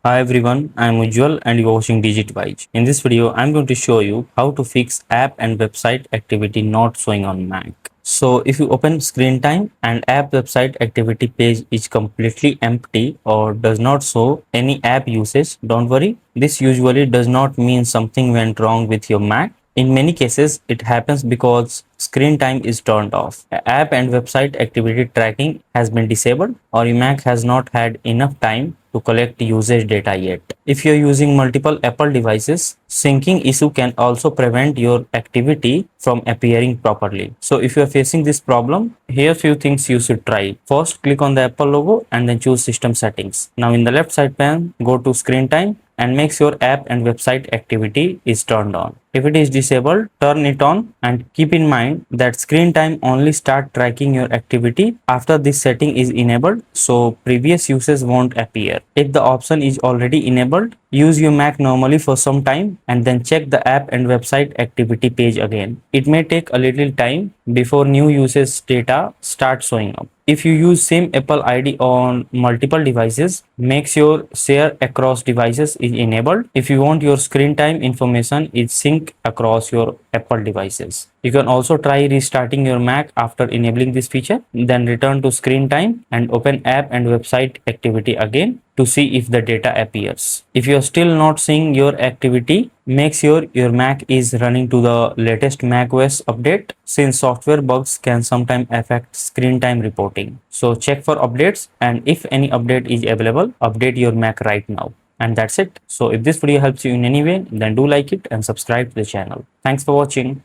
Hi everyone, I am Ujjwal and you are watching DigitWise. In this video, I am going to show you how to fix app and website activity not showing on Mac. So if you open screen time and app website activity page is completely empty or does not show any app usage, don't worry. This usually does not mean something went wrong with your Mac. In many cases, it happens because screen time is turned off. App and website activity tracking has been disabled or your Mac has not had enough time to collect usage data yet. If you're using multiple Apple devices, syncing issue can also prevent your activity from appearing properly. So if you're facing this problem, here are few things you should try. First, click on the Apple logo and then choose system settings. Now in the left side pane, go to screen time and make sure app and website activity is turned on. If it is disabled, turn it on and keep in mind that screen time only start tracking your activity after this setting is enabled, so previous uses won't appear. If the option is already enabled, use your Mac normally for some time and then check the app and website activity page again. It may take a little time before new usage data start showing up. If you use same Apple ID on multiple devices, make sure share across devices is enabled if you want your screen time information is synced across your Apple devices. You can also try restarting your Mac after enabling this feature, then return to screen time and open app and website activity again to see if the data appears. If you are still not seeing your activity, make sure your Mac is running to the latest macOS update, since software bugs can sometimes affect screen time reporting. So check for updates, and if any update is available, update your Mac right now. And that's it. So if this video helps you in any way, then do like it and subscribe to the channel. Thanks for watching.